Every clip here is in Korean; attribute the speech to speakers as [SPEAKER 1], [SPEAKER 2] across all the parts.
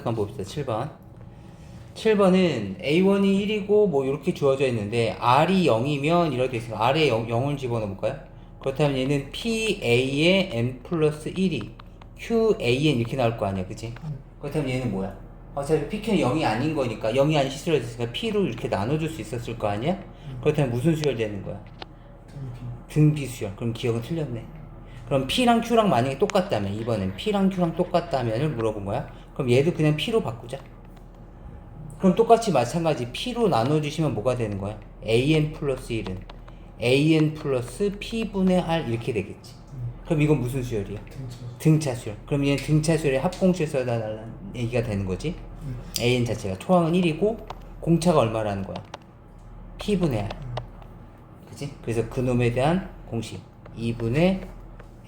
[SPEAKER 1] 잠깐 봅시다. 7번. 7번은 A1이 1이고 뭐 이렇게 주어져 있는데 R이 0이면 이렇게 있으면 R에 0을 집어넣을까요? 그렇다면 얘는 PA에 N 플러스 1이 QAN 이렇게 나올 거 아니야, 그치? 그렇다면 얘는 뭐야? 어차피 PQ는 0이 아닌 거니까 0이 아닌 실수를 했으니까 P로 이렇게 나눠줄 수 있었을 거 아니야? 그렇다면 무슨 수열 되는 거야? 등비수열. 그럼 기억은 틀렸네. 그럼 P랑 Q랑 만약에 똑같다면, 이번엔 P랑 Q랑 똑같다면을 물어본 거야? 그럼 얘도 그냥 P로 바꾸자. 그럼 똑같이 마찬가지 P로 나눠주시면 뭐가 되는 거야? AN 플러스 1은 AN 플러스 P분의 R 이렇게 되겠지. 그럼 이건 무슨 수열이야? 등차 수열. 그럼 얘는 등차 수열의 합공식 써달라는 얘기가 되는 거지. AN 자체가 초항은 1이고 공차가 얼마라는 거야? P분의 R. 그치? 그래서 그놈에 대한 공식 2분의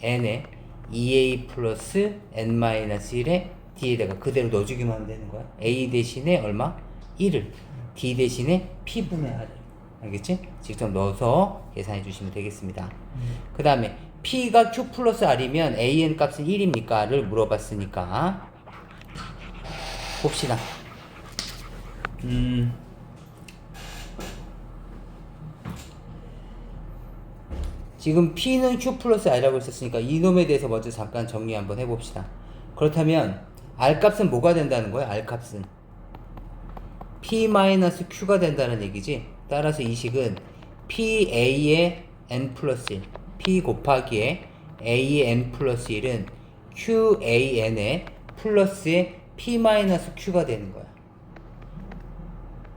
[SPEAKER 1] n에 2a 플러스 n-1에 d에다가 그대로 넣어주기만 하면 되는 거야. a 대신에 얼마? 1을 d 대신에 p분의 r을. 알겠지? 직접 넣어서 계산해 주시면 되겠습니다. 그 다음에 p가 q 플러스 r이면 an 값은 1입니까? 를 물어봤으니까 봅시다. 지금 P는 Q 플러스 R이라고 했었으니까 이놈에 대해서 먼저 잠깐 정리 한번 해봅시다. 그렇다면 R 값은 뭐가 된다는 거야? R 값은 P-Q가 된다는 얘기지. 따라서 이 식은 PA의 N 플러스 1 P 곱하기에 A의 N 플러스 1은 QAN의 플러스의 P-Q가 되는 거야.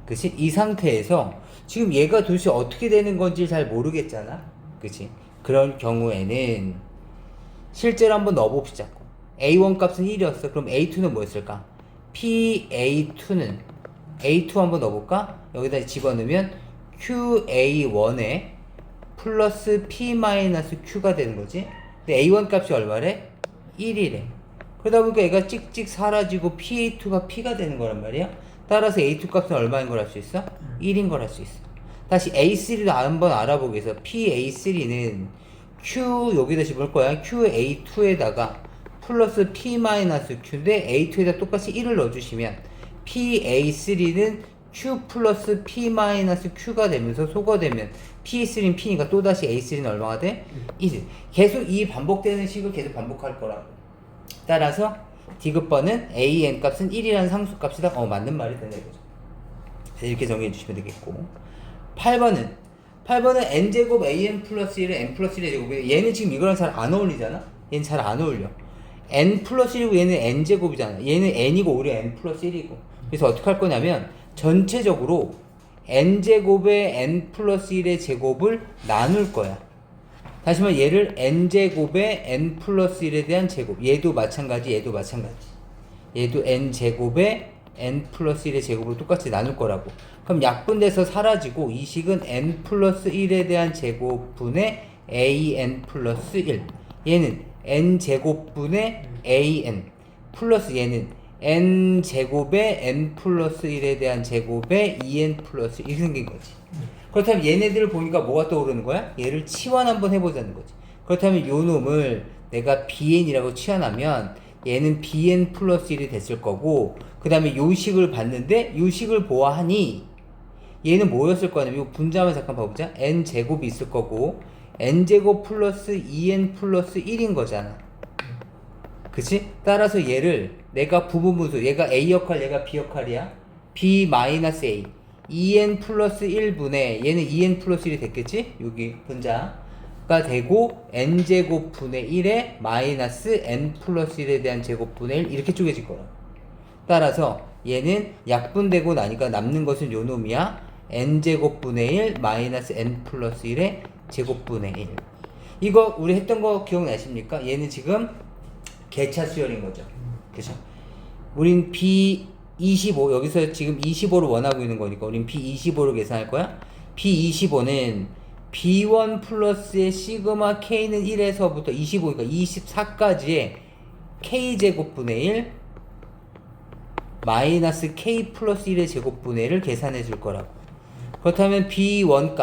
[SPEAKER 1] 그치? 이 상태에서 지금 얘가 도대체 어떻게 되는 건지 잘 모르겠잖아. 그치? 그런 경우에는 실제로 한번 넣어봅시다. A1 값은 1이었어. 그럼 A2는 뭐였을까? PA2는 A2 한번 넣어볼까? 여기다 집어넣으면 QA1에 플러스 P-Q가 되는 거지. 근데 A1 값이 얼마래? 1이래. 그러다 보니까 얘가 찍찍 사라지고 PA2가 P가 되는 거란 말이야. 따라서 A2 값은 얼마인 걸 알 수 있어? 1인 걸 알 수 있어. 다시 A3도 한번 알아보기 위해서 PA3는 Q 여기다 집을 거야. QA2에다가 플러스 P-Q인데 A2에다 똑같이 1을 넣어주시면 PA3는 Q 플러스 P-Q가 되면서 소거되면 PA3는 P니까 또다시 A3는 얼마가 돼? 1. 계속 이 반복되는 식을 계속 반복할 거라고. 따라서 D급번은 AN 값은 1이라는 상수값이다. 맞는 말이 되네. 이렇게 정리해 주시면 되겠고. 8번은 n제곱 an 플러스 1에 n 플러스 1의 제곱이 얘는 지금 이거랑 잘 안 어울리잖아? 얘는 잘 안 어울려. n 플러스 1이고 얘는 n제곱이잖아. 얘는 n이고 오히려 n 플러스 1이고. 그래서 어떻게 할 거냐면 전체적으로 n제곱에 n 플러스 1의 제곱을 나눌 거야. 다시 말해 얘를 n제곱에 n 플러스 1에 대한 제곱. 얘도 마찬가지 얘도 마찬가지. 얘도 n제곱에 n 플러스 1의 제곱으로 똑같이 나눌 거라고. 그럼 약분돼서 사라지고 이 식은 n 플러스 1에 대한 제곱분의 an 플러스 1. 얘는 n 제곱분의 an 플러스 얘는 n 제곱에 n 플러스 1에 대한 제곱에 2n 플러스 1 이렇게 생긴 거지. 그렇다면 얘네들을 보니까 뭐가 떠오르는 거야? 얘를 치환 한번 해보자는 거지. 그렇다면 요 놈을 내가 bn이라고 치환하면 얘는 bn 플러스 1이 됐을 거고, 그 다음에 요 식을 봤는데 요 식을 보아하니 얘는 뭐였을 거냐면 요 분자만 잠깐 봐보자. n제곱이 있을 거고 n제곱 플러스 2n 플러스 1인 거잖아. 그치? 따라서 얘를 내가 부분분수, 얘가 a 역할 얘가 b 역할이야. b 마이너스 a 2n 플러스 1분의 얘는 2n 플러스 1이 됐겠지? 여기 분자가 되고 n제곱 분의 1에 마이너스 n 플러스 1에 대한 제곱분의 1 이렇게 쪼개질 거라. 따라서 얘는 약분되고 나니까 남는 것은 요 놈이야. n제곱분의 1 마이너스 n 플러스 1의 제곱분의 1. 이거 우리 했던 거 기억나십니까? 얘는 지금 개차 수열인 거죠. 그죠? 우린 B25 여기서 지금 25를 원하고 있는 거니까 우린 B25로 계산할 거야. B25는 B1 플러스의 시그마 K는 1에서부터 25, 그러니까 24까지의 K제곱분의 1 마이너스 K 플러스 1의 제곱분의 1을 계산해 줄 거라고. 그렇다면 B1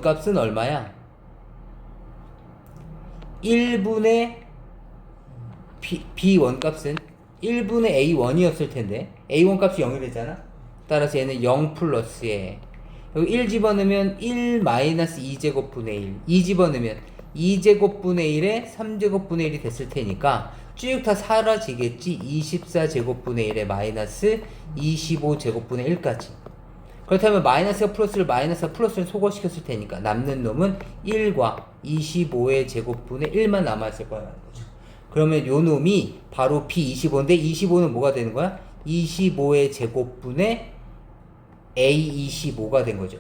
[SPEAKER 1] 값은 얼마야? 1분의 B1 값은 1분의 A1이었을 텐데 A1 값이 0이 되잖아. 따라서 얘는 0 플러스에 여기 1 집어넣으면 1 마이너스 2제곱분의 1 2 집어넣으면 2제곱분의 1에 3제곱분의 1이 됐을 테니까 쭉 다 사라지겠지. 24제곱분의 1에 마이너스 25제곱분의 1까지. 그렇다면 마이너스와 플러스를 마이너스와 플러스를 소거시켰을 테니까 남는 놈은 1과 25의 제곱분의 1만 남아있을 거라는 거죠. 그러면 요 놈이 바로 B25인데 25는 뭐가 되는 거야? 25의 제곱분의 A25가 된 거죠.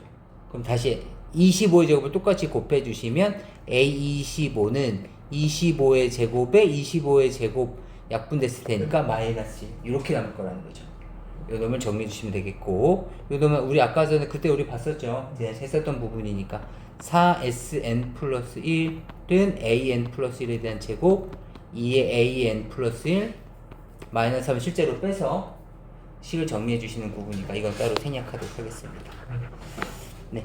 [SPEAKER 1] 그럼 다시 25의 제곱을 똑같이 곱해주시면 A25는 25의 제곱에 25의 제곱 약분됐을 테니까 마이너스 1 이렇게 남을 거라는 거죠. 요 놈을 정리해 주시면 되겠고 요 놈은 우리 아까 전에 그때 우리 봤었죠. 이제 했었던 부분이니까 4SN 플러스 1은 AN 플러스 1에 대한 제곱 2의 AN 플러스 1 마이너스 3을 실제로 빼서 식을 정리해 주시는 부분이니까 이건 따로 생략하도록 하겠습니다. 네,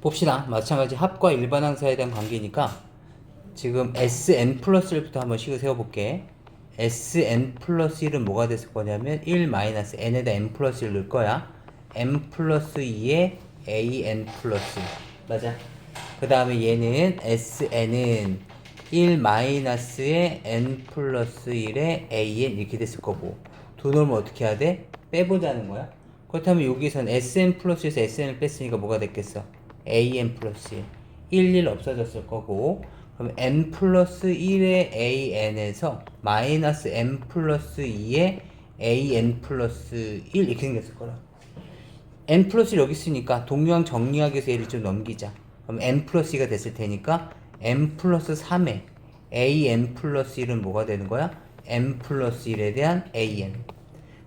[SPEAKER 1] 봅시다. 마찬가지 합과 일반 항사에 대한 관계니까 지금 SN 플러스 1부터 한번 식을 세워볼게. SN 플러스 1은 뭐가 됐을 거냐면 1 마이너스 n에다 n 플러스 1 넣을 거야. n 플러스 2에 AN 플러스 1 맞아. 그 다음에 얘는 SN은 1 마이너스에 n 플러스 1에 AN 이렇게 됐을 거고 두 놈을 어떻게 해야 돼? 빼보자는 거야. 그렇다면 여기선 SN 플러스에서 SN을 뺐으니까 뭐가 됐겠어? AN 플러스 1 1 없어졌을 거고 그럼 n 플러스 1의 AN에서 마이너스 n 플러스 2의 AN 플러스 1 이렇게 생겼을 거라. n 플러스 1 여기 있으니까 동류항 정리하기 위해서 얘를 좀 넘기자. 그럼 n 플러스 2가 됐을 테니까 n 플러스 3의 AN 플러스 1은 뭐가 되는 거야? n 플러스 1에 대한 AN.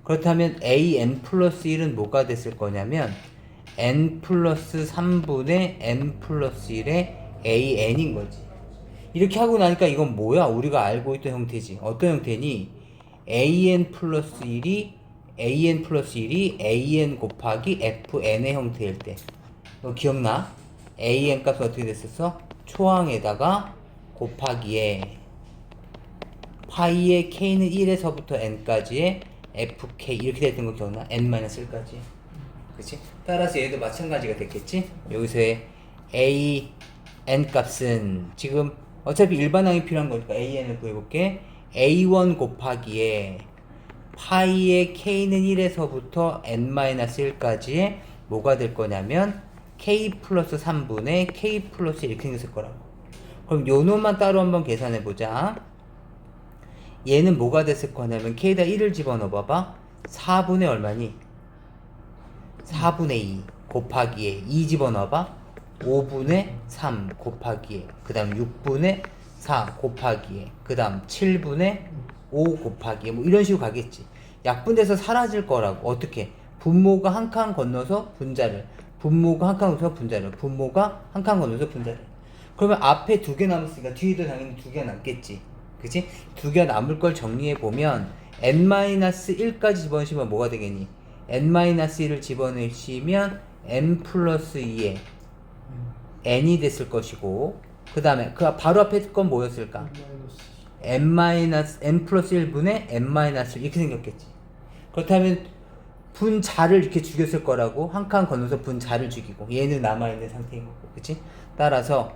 [SPEAKER 1] 그렇다면 AN 플러스 1은 뭐가 됐을 거냐면 n 플러스 3분의 n 플러스 1의 AN인 거지. 이렇게 하고 나니까 이건 뭐야? 우리가 알고 있던 형태지. 어떤 형태니? AN 플러스 1이 AN 곱하기 FN의 형태일 때. 너 기억나? AN 값은 어떻게 됐었어? 초항에다가 곱하기에 파이의 K는 1에서부터 N까지의 FK 이렇게 됐던 거 기억나? N-1까지. 그치? 따라서 얘도 마찬가지가 됐겠지? 여기서의 AN 값은 지금 어차피 일반항이 필요한 거니까 AN을 구해볼게. A1 곱하기에 파이의 K는 1에서부터 N-1까지의 뭐가 될 거냐면 K 플러스 3분의 K 플러스 1 이렇게 생겼을 거라고. 그럼 요 놈만 따로 한번 계산해보자. 얘는 뭐가 됐을 거냐면 K에다 1을 집어넣어 봐봐. 4분의 얼마니? 4분의 2 곱하기에 2 집어넣어봐. 5분의 3 곱하기에 그 다음 6분의 4 곱하기에 그 다음 7분의 5 곱하기에 뭐 이런 식으로 가겠지. 약분돼서 사라질 거라고. 어떻게? 분모가 한 칸 건너서 분자를 분모가 한 칸 건너서 분자를 분모가 한 칸 건너서 분자를. 그러면 앞에 두 개 남았으니까 뒤에도 당연히 두 개 남겠지. 그치? 두 개 남을 걸 정리해보면 n-1까지 집어넣으시면 뭐가 되겠니? n-1을 집어넣으시면 n 플러스 2에 n이 됐을 것이고 그 다음에 그 바로 앞에 건 뭐였을까? n 플러스 1분의 n-1 이렇게 생겼겠지. 그렇다면 분자를 이렇게 죽였을 거라고. 한 칸 건너서 분자를 죽이고 얘는 남아있는 상태인 거고. 그치? 따라서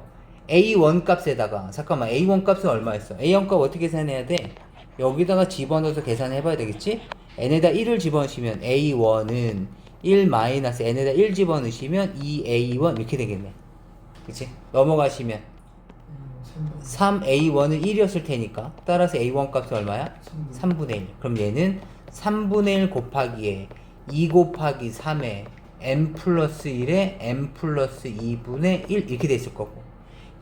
[SPEAKER 1] A1 값에다가 잠깐만 A1 값은 얼마였어? A1 값 어떻게 계산해야 돼? 여기다가 집어넣어서 계산해봐야 되겠지? n에다 1을 집어넣으시면 A1은 1 마이너스 n에다 1 집어넣으시면 2A1 이렇게 되겠네. 그치? 넘어가시면 3A1은 1이었을 테니까 따라서 A1 값은 얼마야? 3분의 1. 그럼 얘는 3분의 1 곱하기에 2 곱하기 3에 n 플러스 1에 n 플러스 2분의 1 이렇게 돼 있을 거고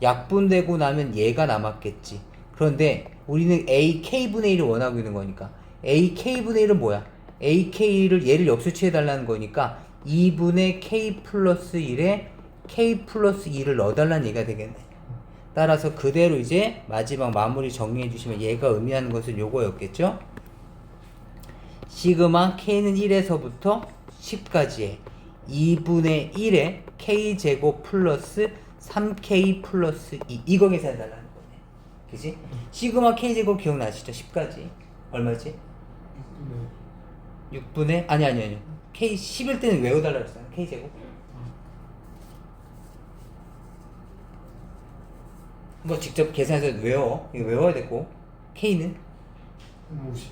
[SPEAKER 1] 약분되고 나면 얘가 남았겠지. 그런데 우리는 AK분의 1을 원하고 있는 거니까 AK분의 1은 뭐야? AK를 얘를 역수치해 달라는 거니까 2분의 K 플러스 1에 K 플러스 2를 넣어달라는 얘기가 되겠네. 따라서 그대로 이제 마지막 마무리 정리해 주시면 얘가 의미하는 것은 요거였겠죠? 시그마 K는 1에서부터 10까지의 2분의 1의 K제곱 플러스 3K 플러스 2 이거 계산해달라는 거네. 그치? 시그마 K제곱 기억나시죠? 10까지 얼마지? 6분의 아니 K 10일 때는 외워달라 그랬잖아. K제곱. 뭐 직접 계산해서 외워. 이거 외워야 되고 K는
[SPEAKER 2] 50.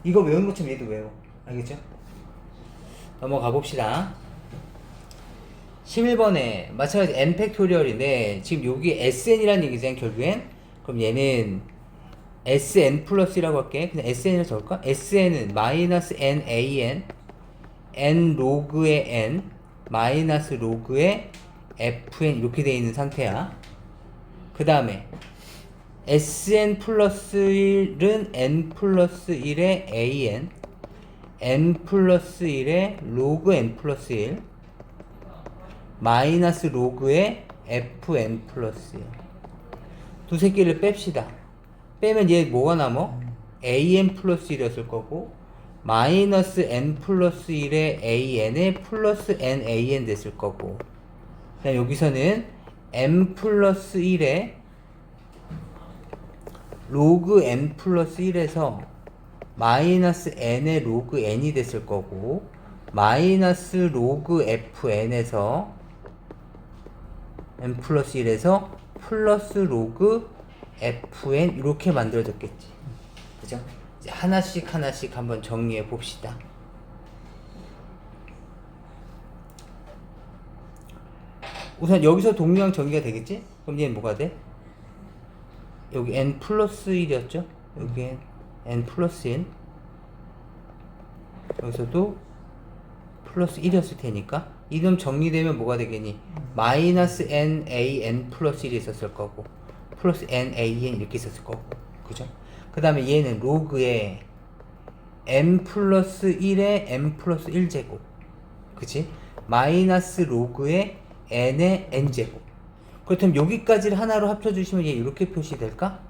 [SPEAKER 1] 이거 외우는 것처럼 얘도 외워. 알겠죠? 넘어가 봅시다. 11번에 마찬가지 n 팩토리얼인데 지금 여기 sn이라는 얘기잖아요. 결국엔 그럼 얘는 sn 플러스라고 할게. 그냥 sn을 적을까? sn은 마이너스 nan n 로그의 n 마이너스 로그의 fn 이렇게 되어 있는 상태야. 그 다음에 sn 플러스 1은 n 플러스 1의 an n 플러스 1의 로그 n 플러스 1 마이너스 로그의 fn 플러스 1 두세 개를 뺍시다. 빼면 얘 뭐가 남어? an 플러스 1이었을 거고 마이너스 n 플러스 1의 an에 플러스 nan 됐을 거고 그다음 여기서는 n 플러스 1에 로그 n 플러스 1에서 마이너스 n의 로그 n이 됐을 거고 마이너스 로그 fn에서 n 플러스 1에서 플러스 로그 fn 이렇게 만들어졌겠지. 그죠? 이제 하나씩 한번 정리해 봅시다. 우선 여기서 동량 정리가 되겠지? 그럼 얘는 뭐가 돼? 여기 n 플러스 1이었죠? 여기 n 플러스 1 여기서도 플러스 1이었을 테니까 이름 정리되면 뭐가 되겠니? 마이너스 nan 플러스 1이 있었을 거고 플러스 nan 이렇게 있었을 거고 그죠? 그 다음에 얘는 로그에 n 플러스 1에 n 플러스 1제곱 그치? 마이너스 로그에 n의 n제곱 그렇다면 여기까지를 하나로 합쳐주시면 얘 이렇게 표시될까?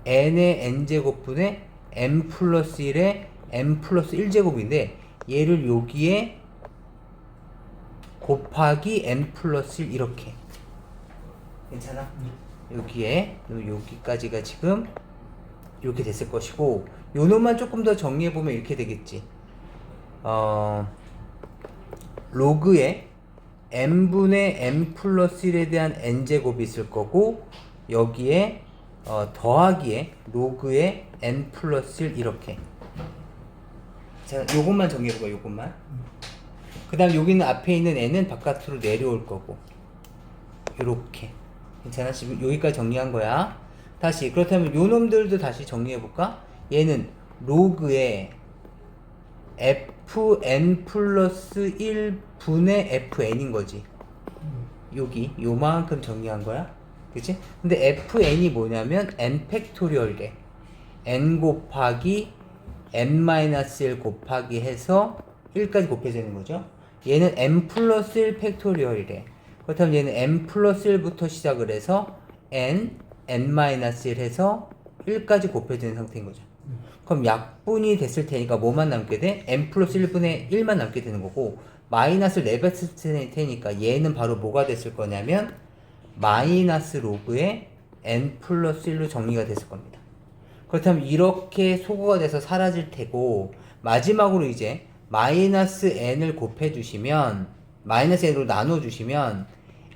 [SPEAKER 1] n의 n제곱분의 n 플러스 1에 n 플러스 1제곱인데 얘를 여기에 곱하기 n 플러스 1 이렇게 괜찮아? 여기에 여기까지가 지금 이렇게 됐을 것이고 요 놈만 조금 더 정리해보면 이렇게 되겠지. 로그에 n분의 n 플러스 1에 대한 n제곱이 있을 거고 여기에 더하기에 로그에 n 플러스 1 이렇게 자 요것만 정리해볼까 요것만 그 다음 여기는 앞에 있는 n은 바깥으로 내려올 거고 요렇게 괜찮아? 지금 여기까지 정리한 거야. 다시 그렇다면 요 놈들도 다시 정리해볼까? 얘는 로그에 fn 플러스 1분의 fn인 거지. 여기 요만큼 정리한 거야. 그치? 근데 fn이 뭐냐면 n 팩토리얼에 n 곱하기 n-1 곱하기 해서 1까지 곱해지는 거죠. 얘는 n 플러스 1 팩토리얼이래. 그렇다면 얘는 n 플러스 1부터 시작을 해서 n-1 해서 1까지 곱해지는 상태인 거죠. 그럼 약분이 됐을 테니까 뭐만 남게 돼? n 플러스 1분의 1만 남게 되는 거고 마이너스를 내뱉을 테니까 얘는 바로 뭐가 됐을 거냐면 마이너스 로그의 n 플러스 1로 정리가 됐을 겁니다. 그렇다면 이렇게 소거가 돼서 사라질 테고 마지막으로 이제 마이너스 n을 곱해 주시면 마이너스 n으로 나눠 주시면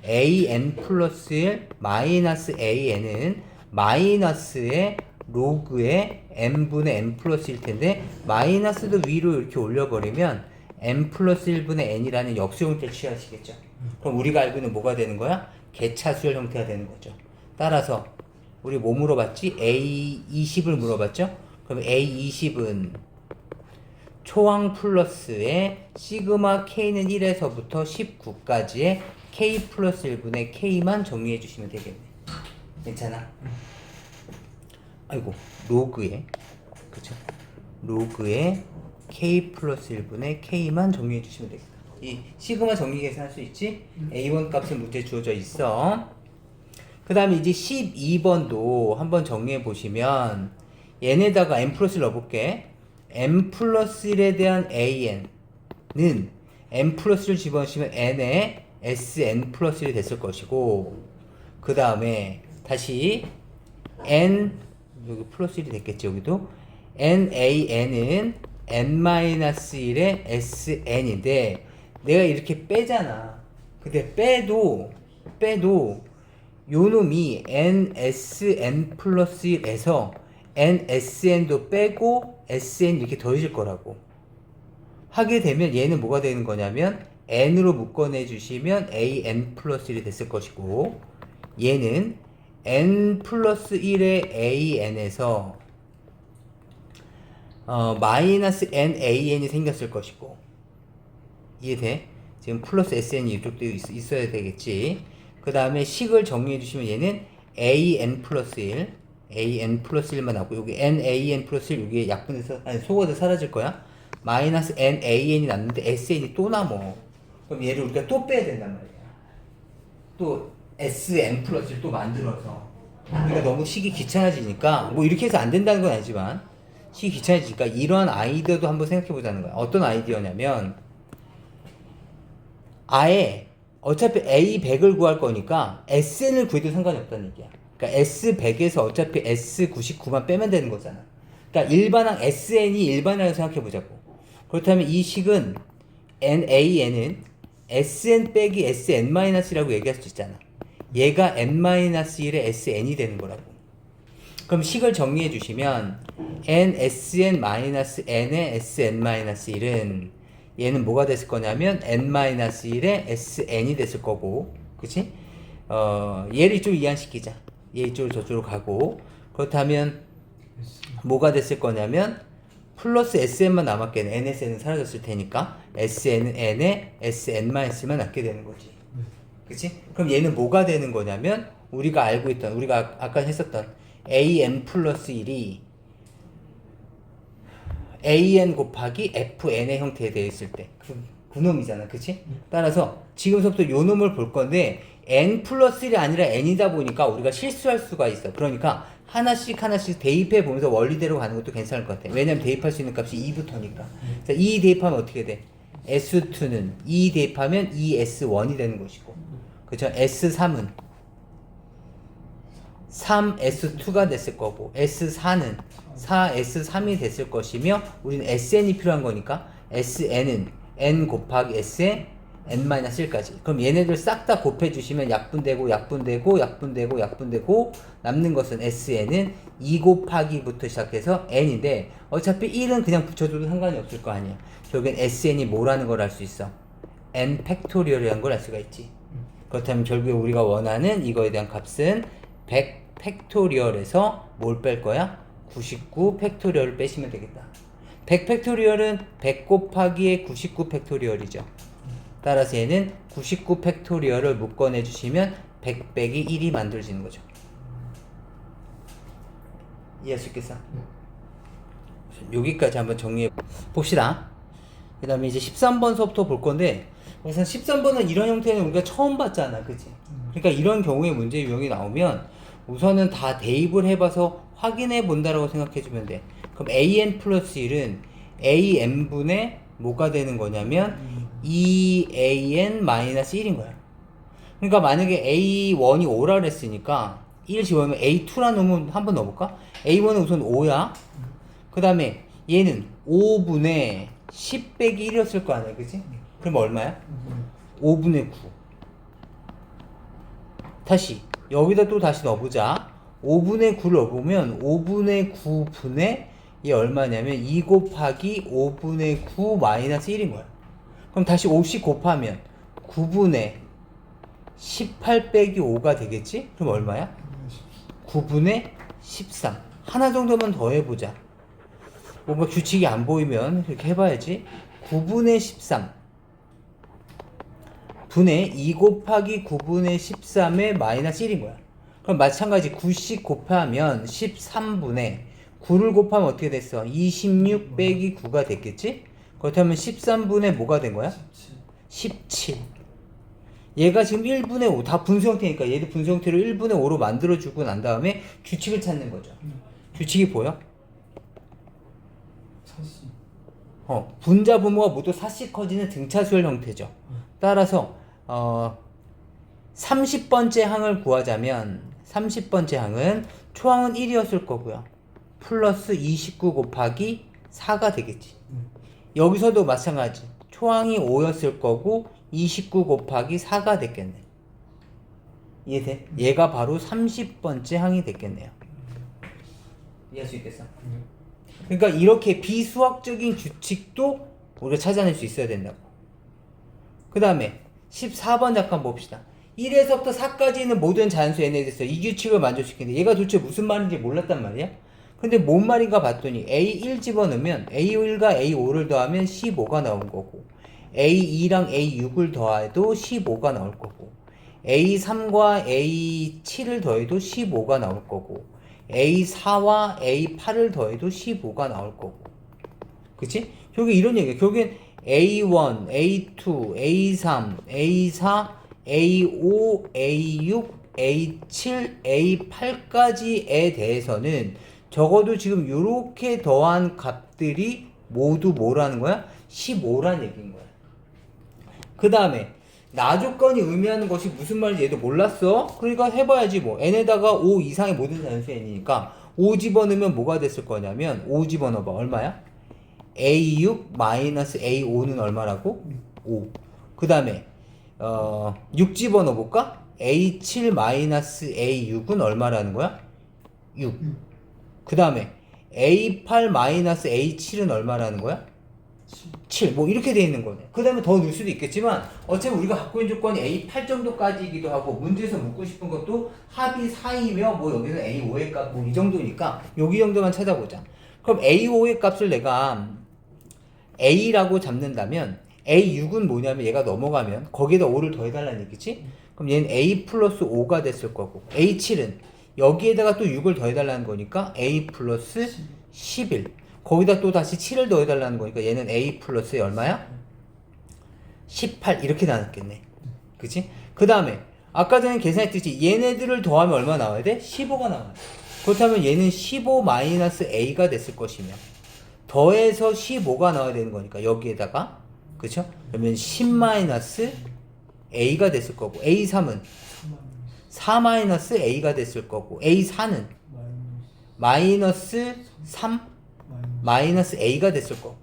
[SPEAKER 1] an 플러스 1 마이너스 an은 마이너스의 로그의 n분의 n 플러스 1 텐데 마이너스도 위로 이렇게 올려버리면 n 플러스 1분의 n이라는 역수 형태를 취하시겠죠. 그럼 우리가 알고 있는 뭐가 되는 거야? 개차수열 형태가 되는 거죠. 따라서 우리 뭐 물어봤지? A20을 물어봤죠? 그럼 A20은 초항 플러스에 시그마 K는 1에서부터 19까지의 K 플러스 1분의 K만 정리해 주시면 되겠네. 괜찮아? 아이고, 로그에, 그쵸? 로그에 K 플러스 1분의 K만 정리해 주시면 되겠다. 이 시그마 정리 계산할 수 있지? A1 값은 문제 주어져 있어. 그 다음에 이제 12번도 한번 정리해 보시면 얘네다가 n 플러스를 넣어볼게. n 플러스 1에 대한 an은 n 플러스 1을 집어넣으시면 n에 sn 플러스 1이 됐을 것이고 그 다음에 다시 n 여기 플러스 1이 됐겠지. 여기도 nan은 n-1의 sn인데 내가 이렇게 빼잖아. 근데 빼도 요 놈이 nsn 플러스 1에서 nsn도 빼고 sn 이렇게 더해질 거라고 하게 되면 얘는 뭐가 되는 거냐면 n으로 묶어내 주시면 an 플러스 1이 됐을 것이고 얘는 n 플러스 1의 an에서 마이너스 nan이 생겼을 것이고 이해돼? 지금 플러스 sn이 이쪽도 있어야 되겠지. 그 다음에 식을 정리해 주시면 얘는 an 플러스 1 an+1만 나오고 여기 nan 플러스 1 여기 약분해서 아니 속어도 사라질 거야. 마이너스 nan이 남는데 sn이 또 남어. 그럼 얘를 우리가 또 빼야 된단 말이야. 또 sn 플러스 1 또 만들어서. 그러니까 너무 식이 귀찮아지니까 뭐 이렇게 해서 안 된다는 건 아니지만 식이 귀찮아지니까 이러한 아이디어도 한번 생각해 보자는 거야. 어떤 아이디어냐면 아예 어차피 A100을 구할 거니까 SN을 구해도 상관이 없다는 얘기야. 그러니까 S100에서 어차피 S99만 빼면 되는 거잖아. 그러니까 일반항 SN이 일반항을 생각해 보자고. 그렇다면 이 식은 NAN은 SN 빼기 SN-라고 얘기할 수 있잖아. 얘가 N-1의 SN이 되는 거라고. 그럼 식을 정리해 주시면 NSN-N의 SN-1은 얘는 뭐가 됐을 거냐면 n-1의 sn이 됐을 거고, 그치? 얘를 이쪽으로 이항시키자. 얘 이쪽으로 저쪽으로 가고, 그렇다면 뭐가 됐을 거냐면 플러스 sn만 남았겠네. nsn은 사라졌을 테니까 sn은 n에 sn-만 남게 되는 거지. 그치? 그럼 얘는 뭐가 되는 거냐면 우리가 알고 있던, 우리가 아까 했었던 an 플러스 1이 an 곱하기 fn의 형태에 되어 있을 때 그 놈이잖아. 그치? 따라서 지금부터 요 놈을 볼 건데 n 플러스 1이 아니라 n이다 보니까 우리가 실수할 수가 있어. 그러니까 하나씩 대입해 보면서 원리대로 가는 것도 괜찮을 것 같아. 왜냐면 대입할 수 있는 값이 2부터니까. 자, 2 대입하면 어떻게 돼? S2는 2 대입하면 2S1이 되는 것이고, 그쵸? S3은 3S2가 됐을 거고, S4는 4S3이 됐을 것이며, 우리는 SN이 필요한 거니까 SN은 N 곱하기 S에 N-1까지. 그럼 얘네들 싹 다 곱해주시면 약분되고 남는 것은 SN은 2 곱하기부터 시작해서 N인데 어차피 1은 그냥 붙여줘도 상관이 없을 거 아니야. 결국엔 SN이 뭐라는 걸 알 수 있어? N 팩토리얼이라는 걸 알 수가 있지. 그렇다면 결국에 우리가 원하는 이거에 대한 값은 100 팩토리얼에서 뭘 뺄 거야? 99 팩토리얼을 빼시면 되겠다. 100 팩토리얼은 100 곱하기의 99 팩토리얼이죠. 따라서 얘는 99 팩토리얼을 묶어내 주시면 100 빼기 1이 만들어지는 거죠. 이해할 수 있겠어? 여기까지 한번 정리해 봅시다. 그 다음에 이제 13번 서부터 볼 건데, 우선 13번은 이런 형태는 우리가 처음 봤잖아. 그치? 그러니까 이런 경우에 문제 유형이 나오면 우선은 다 대입을 해봐서 확인해 본다라고 생각해 주면 돼. 그럼 an 플러스 1은 an분의 뭐가 되는 거냐면 2an 마이너스 1인 거야. 그러니까 만약에 a1이 5라 그랬으니까 1 집어넣으면 a2라는 놈은 한번 넣어볼까? a1은 우선 5야. 그 다음에 얘는 5분의 10 빼기 1이었을 거 아니야. 그치? 그럼 얼마야? 5분의 9. 다시 여기다 또 다시 넣어보자. 5분의 9를 넣어보면 5분의 9분의 이게 얼마냐면 2 곱하기 5분의 9 마이너스 1인 거야. 그럼 다시 50 곱하면 9분의 18 빼기 5가 되겠지? 그럼 얼마야? 9분의 13. 하나 정도만 더 해보자. 뭔가 규칙이 안 보이면 이렇게 해봐야지. 9분의 13 분의 2 곱하기 9분의 13의 마이너스 1인 거야. 그럼 마찬가지 90 곱하면 13분의 9를 곱하면 어떻게 됐어? 26 빼기 9가 됐겠지? 그렇다면 13분의 뭐가 된 거야? 17. 얘가 지금 1분의 5, 다 분수 형태니까 얘도 분수 형태로 1분의 5로 만들어주고 난 다음에 규칙을 찾는 거죠. 규칙이 보여? 분자 분모가 모두 사씩 커지는 등차수열 형태죠. 따라서 30번째 항을 구하자면 30번째 항은 초항은 1이었을 거고요. 플러스 29 곱하기 4가 되겠지. 여기서도 마찬가지. 초항이 5였을 거고 29 곱하기 4가 됐겠네. 이해돼? 얘가 바로 30번째 항이 됐겠네요. 이해할 수 있겠어? 그러니까 이렇게 비수학적인 규칙도 우리가 찾아낼 수 있어야 된다고. 그 다음에 14번 잠깐 봅시다. 1에서부터 4까지는 모든 자연수 n에 대해서 이 규칙을 만족시키는데 얘가 도대체 무슨 말인지 몰랐단 말이야? 근데 뭔 말인가 봤더니 A1 집어넣으면 A1과 A5를 더하면 15가 나온 거고 A2랑 A6을 더해도 15가 나올 거고 A3과 A7을 더해도 15가 나올 거고 A4와 A8을 더해도 15가 나올 거고 그치? 결국에 이런 얘기야. 결국엔 A1, A2, A3, A4, A5, A6, A7, A8까지에 대해서는 적어도 지금 요렇게 더한 값들이 모두 뭐라는 거야? 15라는 얘기인 거야. 그 다음에 나 조건이 의미하는 것이 무슨 말인지 얘도 몰랐어? 그러니까 해봐야지 뭐. n에다가 5 이상의 모든 자연수 n이니까 5 집어넣으면 뭐가 됐을 거냐면 5 집어넣어봐. 얼마야? A6 마이너스 A5는 얼마라고? 5. 그 다음에 6 집어넣어볼까? A7 마이너스 A6은 얼마라는 거야? 6. 그 다음에 A8 마이너스 A7은 얼마라는 거야? 7. 뭐 이렇게 돼 있는 거네. 그 다음에 더 넣을 수도 있겠지만 어차피 우리가 갖고 있는 조건이 A8 정도까지이기도 하고 문제에서 묻고 싶은 것도 합이 4이며 뭐 여기서 A5의 값 뭐 이 정도니까 여기 정도만 찾아보자. 그럼 A5의 값을 내가 A라고 잡는다면 A6은 뭐냐면 얘가 넘어가면 거기에다 5를 더해달라는 얘기지? 그럼 얘는 A 플러스 5가 됐을 거고 A7은 여기에다가 또 6을 더해달라는 거니까 A 플러스 11 거기다 또 다시 7을 더해달라는 거니까 얘는 A 플러스 얼마야? 18 이렇게 나왔겠네. 그치? 그 다음에 아까 전에 계산했듯이 얘네들을 더하면 얼마 나와야 돼? 15가 나와야 돼. 그렇다면 얘는 15 마이너스 A가 됐을 것이며 더해서 15가 나와야 되는 거니까 여기에다가 그쵸? 그러면 10 마이너스 A가 됐을 거고 A3은 4 마이너스 A가 됐을 거고 A4는 마이너스 3 마이너스 A가 됐을 거고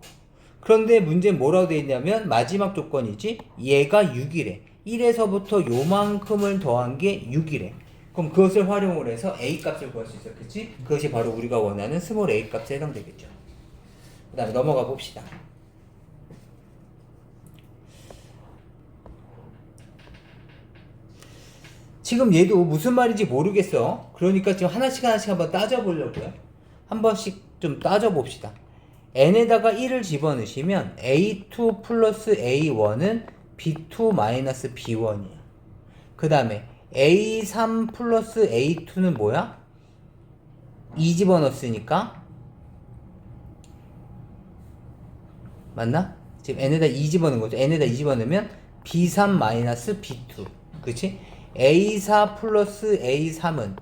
[SPEAKER 1] 그런데 문제는 뭐라고 되어 있냐면 마지막 조건이지 얘가 6이래 1에서부터 요만큼을 더한 게 6이래 그럼 그것을 활용을 해서 A 값을 구할 수 있었겠지? 그것이 바로 우리가 원하는 스몰 a 값에 해당되겠죠. 그 다음에 넘어가 봅시다. 지금 얘도 무슨 말인지 모르겠어. 그러니까 지금 하나씩 한번 따져보려고요. 한 번씩 좀 따져봅시다. n에다가 1을 집어넣으시면 a2 플러스 a1은 b2 마이너스 b1이야. 그 다음에 a3 플러스 a2는 뭐야? 2 집어넣었으니까 맞나? 지금 n에다 2 집어넣은 거죠. n에다 2 집어넣으면 b3 마이너스 b2 그치? a4 플러스 a3은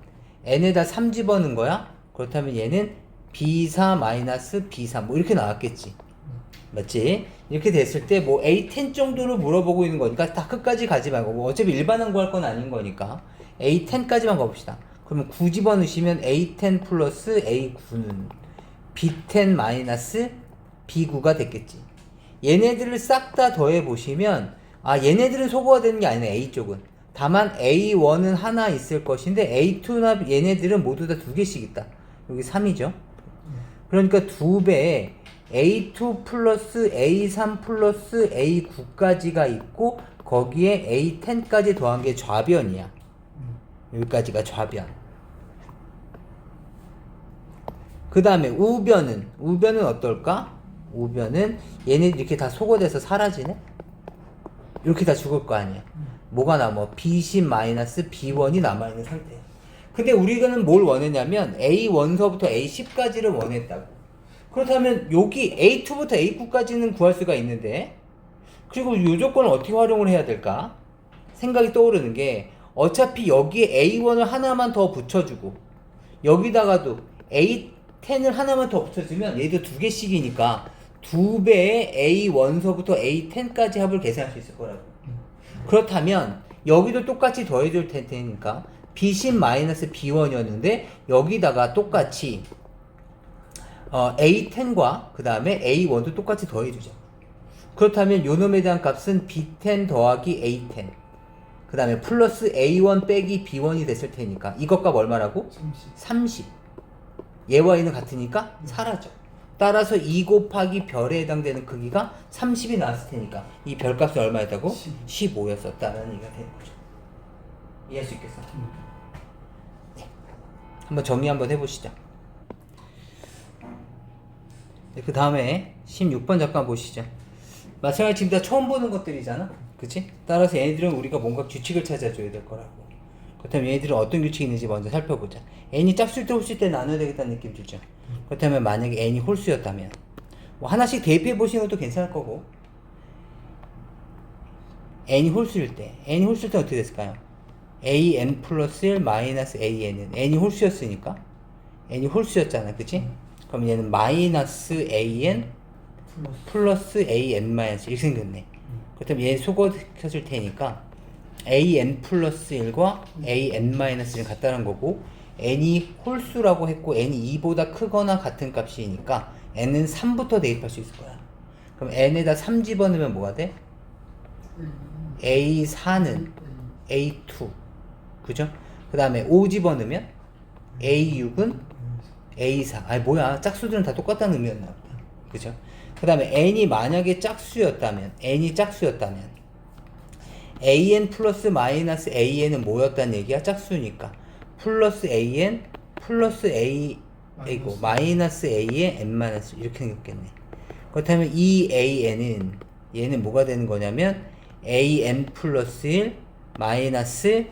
[SPEAKER 1] n에다 3 집어넣은 거야? 그렇다면 얘는 b4 마이너스 b3 뭐 이렇게 나왔겠지. 맞지? 이렇게 됐을 때 뭐 A10 정도를 물어보고 있는 거니까 다 끝까지 가지 말고 뭐 어차피 일반항 구할 건 아닌 거니까 A10까지만 가봅시다. 그러면 9 집어넣으시면 A10 플러스 A9는 B10 마이너스 B9가 됐겠지. 얘네들을 싹 다 더해 보시면 얘네들은 소거가 되는 게 아니네. A쪽은 다만 A1은 하나 있을 것인데 A2나 얘네들은 모두 다 2개씩 있다. 여기 3이죠. 그러니까 2배에 A2 플러스 A3 플러스 A9까지가 있고 거기에 A10까지 더한 게 좌변이야. 여기까지가 좌변. 그 다음에 우변은 어떨까? 우변은 얘네들 이렇게 다 소거돼서 사라지네? 이렇게 다 죽을 거 아니야. 뭐가 남아? B10 마이너스 B1이 남아있는 상태야. 근데 우리는 뭘 원했냐면 A1서부터 A10까지를 원했다고. 그렇다면 여기 A2부터 A9까지는 구할 수가 있는데 그리고 이 조건을 어떻게 활용을 해야 될까? 생각이 떠오르는 게 어차피 여기에 A1을 하나만 더 붙여주고 여기다가도 A10을 하나만 더 붙여주면 얘도 2개씩이니까 2배의 A1서부터 A10까지 합을 계산할 수 있을 거라고. 그렇다면 여기도 똑같이 더해줄 테니까 B10 마이너스 B1이었는데 여기다가 똑같이 A10과 그 다음에 A1도 똑같이 더해주자. 그렇다면 요 놈에 대한 값은 B10 더하기 A10 그 다음에 플러스 A1 빼기 B1이 됐을 테니까 이것 값 얼마라고? 30. 얘와 얘는 같으니까 사라져. 따라서 2 곱하기 별에 해당되는 크기가 30이 나왔을 테니까 이 별값은 얼마였다고? 15였었다는 얘기가 되는 거죠. 이해할 수 있겠어? 네. 한번 정리 한번 해보시죠. 네, 그 다음에 16번 잠깐 보시죠. 마찬가지 지금 다 처음 보는 것들이잖아. 그치? 따라서 얘네들은 우리가 뭔가 규칙을 찾아줘야 될 거라고. 그렇다면 얘네들은 어떤 규칙이 있는지 먼저 살펴보자. n이 짝수일 때 홀수일 때 나눠야 되겠다는 느낌 들죠? 그렇다면 만약에 n이 홀수였다면 뭐 하나씩 대입해 보시는 것도 괜찮을 거고 n이 홀수일 때 어떻게 됐을까요? an 플러스 1 마이너스 an은 n이 홀수였으니까 n이 홀수였잖아. 그치? 그럼 얘는 마이너스 an 플러스 an 마이너스 이렇게 생겼네. 그렇다면 얘 소거시켜줄 테니까 an 플러스 1과 an 마이너스 1을 같다는 거고 n이 홀수라고 했고 n이 2보다 크거나 같은 값이니까 n은 3부터 대입할 수 있을 거야. 그럼 n에다 3 집어넣으면 뭐가 돼? a4는 a2 그죠? 그 다음에 5 집어넣으면 a6은 a4 아니 뭐야 짝수들은 다 똑같다는 의미였나 보다. 그죠? 그 다음에 n이 만약에 짝수였다면 an 플러스 마이너스 an은 뭐였다는 얘기야? 짝수니까 플러스 an 플러스 a 이고 마이너스 a에 n 마이너스 이렇게 생겼겠네. 그렇다면 이 an은 얘는 뭐가 되는 거냐면 an 플러스 1 마이너스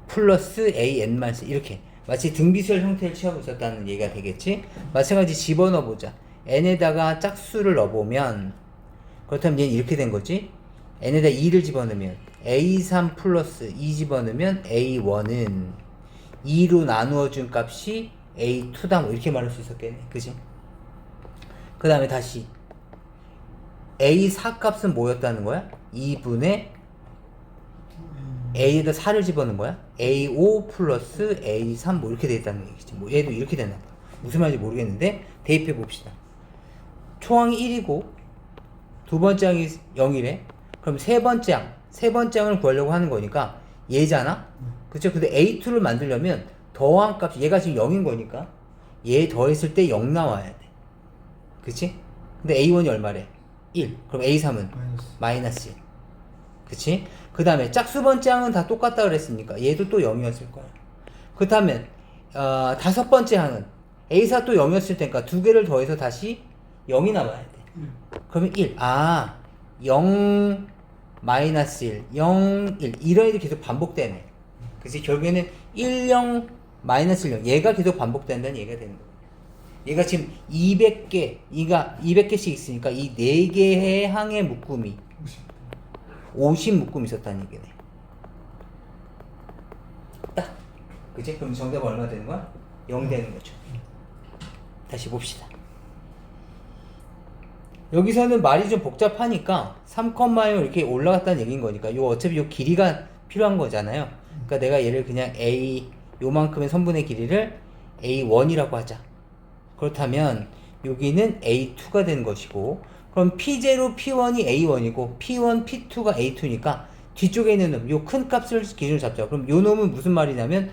[SPEAKER 1] 플러스 an 마이너스 이렇게 마치 등비수열 형태를 취하고 있었다는 얘기가 되겠지. 마찬가지 집어넣어 보자. n에다가 짝수를 넣어보면 그렇다면 얘는 이렇게 된 거지. n에다 2를 집어넣으면 a3 플러스 2 집어넣으면 a1은 2로 나누어준 값이 a2다 뭐 이렇게 말할 수 있었겠네. 그지? 그 다음에 다시 a4 값은 뭐였다는 거야? 2분의 a에다 4를 집어넣은 거야? a5 플러스 a3 뭐 이렇게 돼 있다는 얘기지. 뭐 얘도 이렇게 되나 봐. 무슨 말인지 모르겠는데 대입해 봅시다. 초항이 1이고 두 번째 항이 0이래. 그럼 세 번째 항을 구하려고 하는 거니까 얘잖아? 그쵸? 근데 a2를 만들려면 더한 값이 얘가 지금 0인 거니까 얘 더했을 때 0 나와야 돼. 그치? 근데 a1이 얼마래? 1. 그럼 a3은? 마이너스 1. 그치? 그 다음에 짝수 번째 항은 다 똑같다 그랬으니까 얘도 또 0이었을 거야. 그렇다면 다섯 번째 항은 a4 또 0이었을 테니까 두 개를 더해서 다시 0이 나와야 돼. 그러면 1. 0 마이너스 1, 0, 1 이런 일이 계속 반복되네. 그래서 결국에는 1, 0, 마이너스 1, 0 얘가 계속 반복된다는 얘기가 되는 거예요. 얘가 지금 200개, 200개씩 있으니까 이 4개의 항의 묶음이 50 묶음이 있었다는 얘기네. 딱. 그치? 그럼 정답은 얼마 되는 거야? 0 되는 거죠. 다시 봅시다. 여기서는 말이 좀 복잡하니까 3,0 이렇게 올라갔다는 얘기인 거니까 어차피 요 길이가 필요한 거잖아요. 그러니까 내가 얘를 그냥 a 요만큼의 선분의 길이를 a1이라고 하자. 그렇다면 여기는 a2가 되는 것이고 그럼 p0, p1이 a1이고 p1, p2가 a2니까 뒤쪽에 있는 놈, 요 큰 값을 기준으로 잡자. 그럼 요 놈은 무슨 말이냐면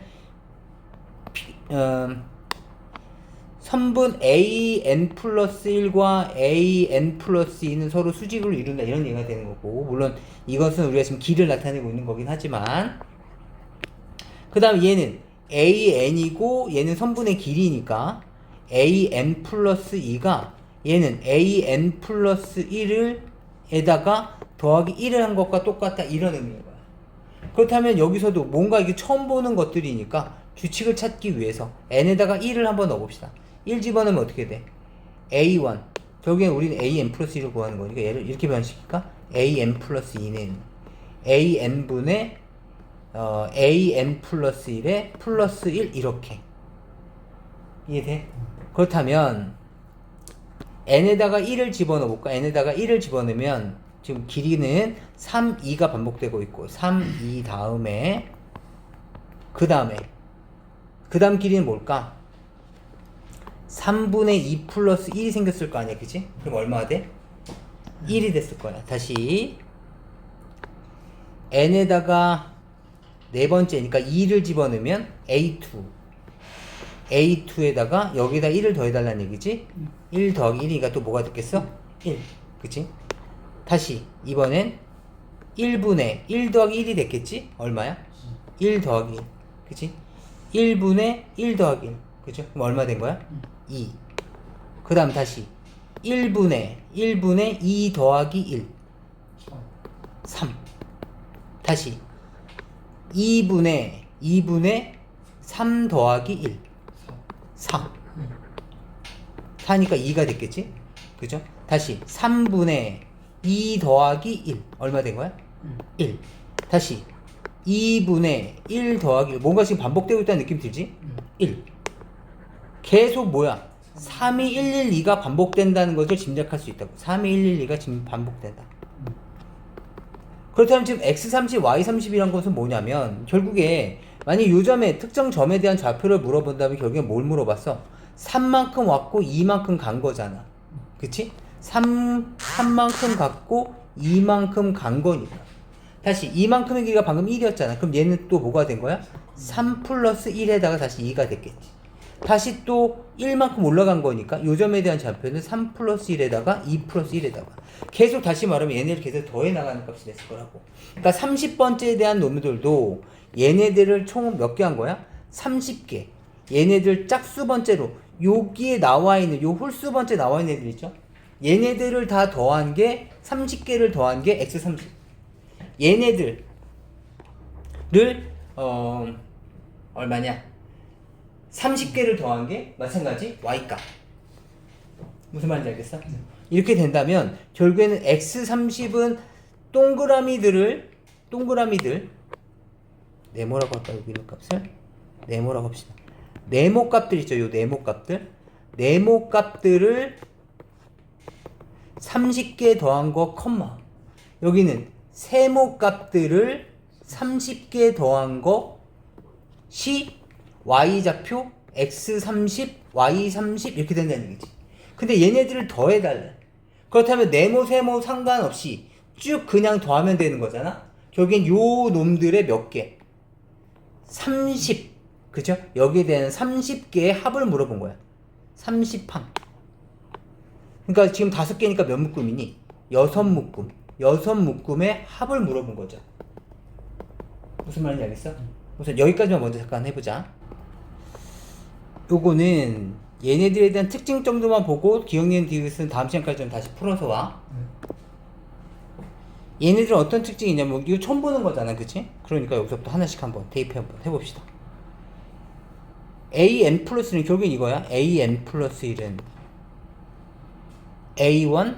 [SPEAKER 1] 선분 an 플러스 1과 an 플러스 2는 서로 수직으로 이룬다 이런 얘기가 되는 거고 물론 이것은 우리가 지금 길을 나타내고 있는 거긴 하지만 그 다음 얘는 an이고 얘는 선분의 길이니까 an 플러스 2가 얘는 an 플러스 1을 에다가 더하기 1을 한 것과 똑같다 이런 의미인 거야. 그렇다면 여기서도 뭔가 이게 처음 보는 것들이니까 규칙을 찾기 위해서 n에다가 1을 한번 넣어봅시다. 1 집어넣으면 어떻게 돼? a1 결국엔 우리는 an 플러스 1을 구하는 거니까 얘를 이렇게 변식할까? an 플러스 2는 an분의 an 플러스 1에 플러스 1 이렇게 이해돼? 그렇다면 n에다가 1을 집어넣어볼까? n에다가 1을 집어넣으면 지금 길이는 3, 2가 반복되고 있고 3, 2 다음에 그 다음 길이는 뭘까? 3분의 2 플러스 1이 생겼을 거 아니야, 그치? 그럼 얼마가 돼? 1이 됐을 거야. 다시 n에다가 네 번째니까 2를 집어넣으면 A2에다가 여기다 1을 더해달라는 얘기지? 1 더하기 1이니까 또 뭐가 됐겠어? 1, 그치? 다시 이번엔 1분의 1 더하기 1이 됐겠지? 얼마야? 1 더하기 1, 그치? 1분의 1 더하기 1, 그죠? 그럼 얼마 된 거야? 2. 그 다음 다시 1분의 2 더하기 1, 3. 다시 2분의 3 더하기 1, 4. 4니까 2가 됐겠지? 그죠? 다시 3분의 2 더하기 1, 얼마 된 거야? 1. 다시 2분의 1 더하기 1, 뭔가 지금 반복되고 있다는 느낌 들지? 1. 계속 뭐야? 32112가 반복된다는 것을 짐작할 수 있다고. 32112가 지금 반복된다. 그렇다면 지금 x30, y30이란 것은 뭐냐면 결국에 만약 요점에 특정 점에 대한 좌표를 물어본다면 결국에 뭘 물어봤어? 3만큼 왔고 2만큼 간 거잖아. 그치? 3만큼 갔고 2만큼 간 거니까. 다시 2만큼의 길이가 방금 1이었잖아. 그럼 얘는 또 뭐가 된 거야? 3 플러스 1에다가 다시 2가 됐겠지. 다시 또 1만큼 올라간 거니까 요점에 대한 좌표는 3 플러스 1에다가 2 플러스 1에다가 계속 다시 말하면 얘네를 계속 더해 나가는 값이 됐을 거라고. 그러니까 30번째에 대한 놈들도 얘네들을 총 몇 개 한 거야? 30개. 얘네들 짝수 번째로 여기에 나와 있는 요 홀수 번째 나와 있는 애들 있죠? 얘네들을 다 더한 게 30개를 더한 게 x30. 얘네들을 얼마냐? 30개를 더한 게 마찬가지 y값. 무슨 말인지 알겠어? 이렇게 된다면 결국에는 x30은 동그라미들 네모라고 할까요? 여기 있는 값을 네모라고 합시다. 네모 값들 있죠? 요 네모 값들을 30개 더한 거 컴마, 여기는 세모 값들을 30개 더한 것이 y좌표 x30, y30 이렇게 된다는 얘기지. 근데 얘네들을 더해달래. 그렇다면 네모 세모 상관없이 쭉 그냥 더하면 되는 거잖아. 결국엔 요 놈들의 몇 개? 30, 그죠? 여기에 대한 30개의 합을 물어본 거야. 30항. 그러니까 지금 5개니까 몇 묶음이니? 6묶음. 6묶음의 합을 물어본 거죠. 무슨 말인지 알겠어? 우선 여기까지만 먼저 잠깐 해보자. 요거는 얘네들에 대한 특징 정도만 보고 기억니은 디귿은 다음 시간까지 좀 다시 풀어서 와. 얘네들은 어떤 특징이 있냐면 이거 처음 보는 거잖아, 그치? 그러니까 여기서부터 하나씩 한번 대입해 한번 해봅시다. an 플러스 1은 결국엔 이거야. an 플러스 1은 a1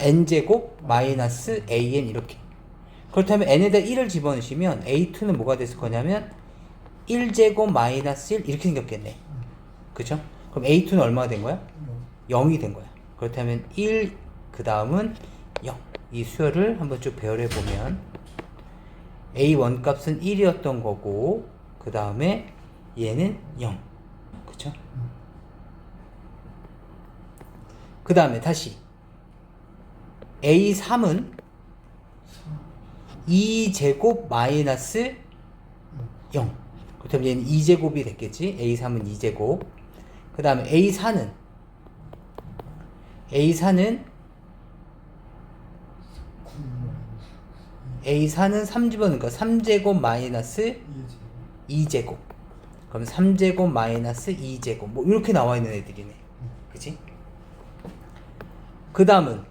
[SPEAKER 1] n제곱 마이너스 an 이렇게. 그렇다면 n에다 1을 집어넣으시면 a2는 뭐가 됐을 거냐면 1제곱 마이너스 1 이렇게 생겼겠네. 그쵸? 그럼 a2는 얼마가 된 거야? 0이 된 거야. 그렇다면 1, 그 다음은 0. 이 수열을 한번 쭉 배열해 보면 a1 값은 1이었던 거고, 그 다음에 얘는 0. 그쵸? 그 다음에 다시 a3은 2제곱 마이너스 0. 그렇다면 얘는 2제곱이 됐겠지? a3은 2제곱. 그 다음에 a4는 3집어넣으니까 3제곱 마이너스 2제곱. 그럼 3제곱 마이너스 2제곱. 뭐 이렇게 나와 있는 애들이네. 그치? 그 다음은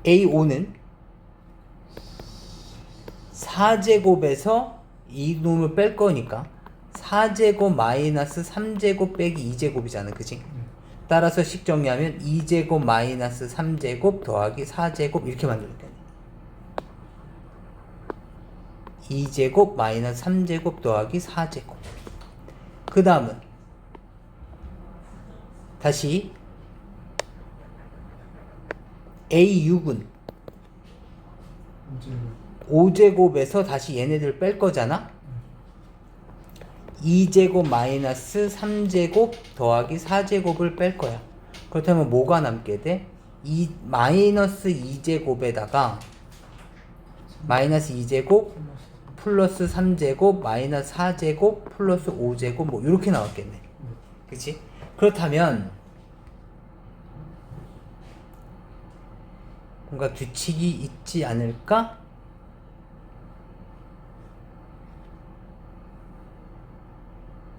[SPEAKER 1] a5는 4제곱에서 이 놈을 뺄 거니까 4제곱 마이너스 3제곱 빼기 2제곱이잖아. 그치? 따라서 식 정리하면 2제곱 마이너스 3제곱 더하기 4제곱 이렇게 만들었겠네. 2제곱 마이너스 3제곱 더하기 4제곱. 그 다음은 다시 A6은 5제곱에서 다시 얘네들 뺄 거잖아. 2제곱 마이너스 3제곱 더하기 4제곱을 뺄 거야. 그렇다면 뭐가 남게 돼? 마이너스 2제곱에다가 마이너스 2제곱 플러스 3제곱 마이너스 4제곱 플러스 5제곱 뭐 이렇게 나왔겠네. 그치? 그렇다면 뭔가 규칙이 있지 않을까?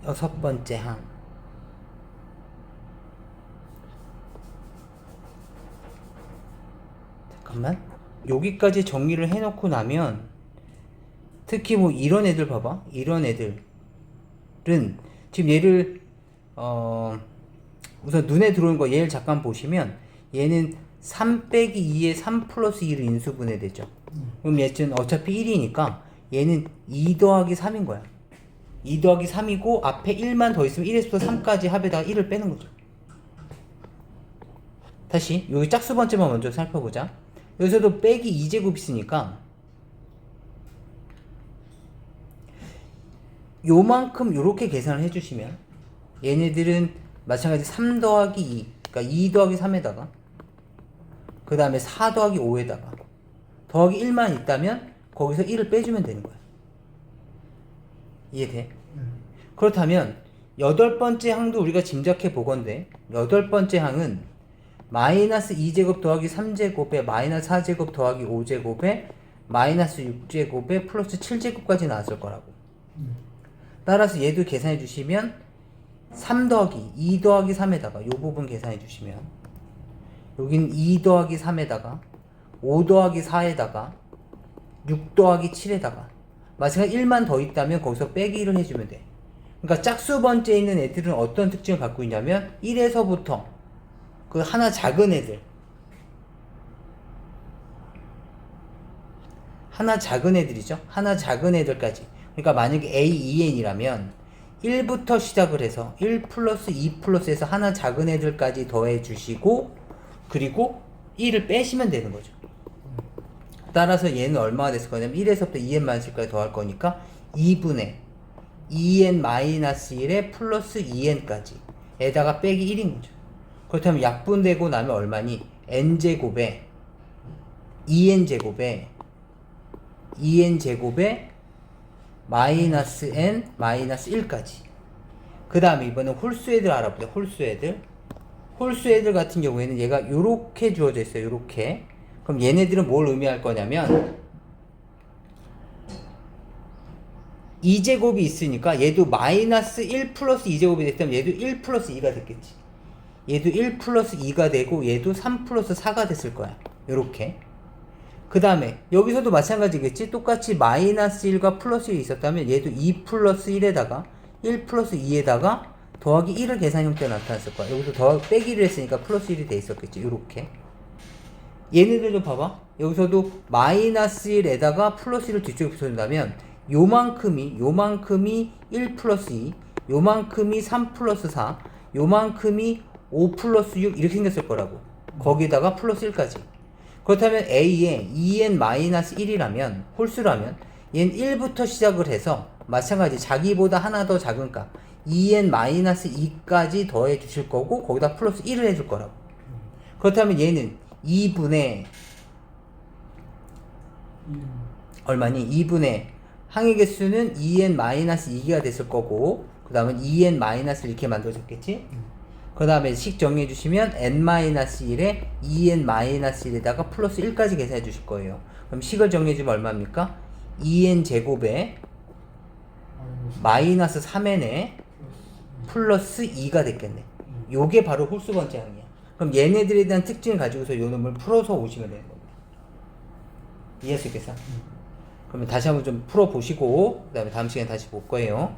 [SPEAKER 1] 여섯 번째 항. 잠깐만. 여기까지 정리를 해놓고 나면 특히 뭐 이런 애들 봐봐. 이런 애들은 지금 얘를 우선 눈에 들어오는 거 얘를 잠깐 보시면 얘는 3 빼기 2에 3 플러스 2를 인수분해 되죠. 그럼 얘는 어차피 1이니까 얘는 2 더하기 3인 거야. 2 더하기 3이고 앞에 1만 더 있으면 1에서부터 3까지 합에다가 1을 빼는 거죠. 다시 여기 짝수 번째만 먼저 살펴보자. 여기서도 빼기 2제곱 있으니까 요만큼 요렇게 계산을 해주시면 얘네들은 마찬가지 3 더하기 2 그러니까 2 더하기 3에다가 그 다음에 4 더하기 5에다가 더하기 1만 있다면 거기서 1을 빼주면 되는 거야. 이해돼? 그렇다면 여덟 번째 항도 우리가 짐작해 보건데 여덟 번째 항은 마이너스 2제곱 더하기 3제곱에 마이너스 4제곱 더하기 5제곱에 마이너스 6제곱에 플러스 7제곱까지 나왔을 거라고. 따라서 얘도 계산해 주시면 3 더하기 2 더하기 3에다가 요 부분 계산해 주시면 여기는 2 더하기 3에다가 5 더하기 4에다가 6 더하기 7에다가 마찬가지 1만 더 있다면 거기서 빼기를 해주면 돼. 그러니까 짝수 번째에 있는 애들은 어떤 특징을 갖고 있냐면 1에서부터 그 하나 작은 애들 하나 작은 애들이죠. 하나 작은 애들까지. 그러니까 만약에 A2N이라면 1부터 시작을 해서 1 플러스 2 플러스에서 하나 작은 애들까지 더해 주시고 그리고 1을 빼시면 되는 거죠. 따라서 얘는 얼마가 됐을 거냐면 1에서부터 2n-1까지 더할 거니까 2분의 2n-1에 플러스 2n까지 에다가 빼기 1인 거죠. 그렇다면 약분되고 나면 얼마니? n제곱에 2n제곱에 마이너스 n 마이너스 1까지. 그 다음에 이번엔 홀수애들 알아보자. 홀수애들 같은 경우에는 얘가 요렇게 주어져 있어요. 요렇게. 그럼 얘네들은 뭘 의미할 거냐면 2제곱이 있으니까 얘도 마이너스 1 플러스 2제곱이 됐다면 얘도 1 플러스 2가 됐겠지. 얘도 1 플러스 2가 되고 얘도 3 플러스 4가 됐을 거야. 요렇게. 그 다음에 여기서도 마찬가지겠지. 똑같이 마이너스 1과 플러스 1이 있었다면 얘도 2 플러스 1에다가 1 플러스 2에다가 더하기 1을 계산 형태로 나타났을 거야. 여기서 빼기를 했으니까 플러스 1이 돼 있었겠지. 요렇게. 얘네들도 봐봐. 여기서도 마이너스 1에다가 플러스 1을 뒤쪽에 붙여준다면 요만큼이 1 플러스 2 요만큼이 3 플러스 4 요만큼이 5 플러스 6 이렇게 생겼을 거라고. 거기다가 플러스 1까지. 그렇다면 A에 2n-1이라면 홀수라면 얘는 1부터 시작을 해서 마찬가지 자기보다 하나 더 작은 값 2n-2까지 더해 주실 거고 거기다 플러스 1을 해줄 거라고. 그렇다면 얘는 2분의 얼마니? 2분의 항의 개수는 2n-2가 됐을 거고 그 다음은 2n- 이렇게 만들어졌겠지? 그 다음에 식 정리해 주시면 n-1에 2n-1에다가 플러스 1까지 계산해 주실 거예요. 그럼 식을 정리해 주면 얼마입니까? 2n 제곱에 마이너스 3n에 플러스 2가 됐겠네. 요게 바로 홀수 번째 항이야. 그럼 얘네들에 대한 특징을 가지고서 요 놈을 풀어서 오시면 되는 겁니다. 이해할 수 있겠어? 그러면 다시 한번 좀 풀어보시고 그 다음에 다음 시간에 다시 볼 거예요.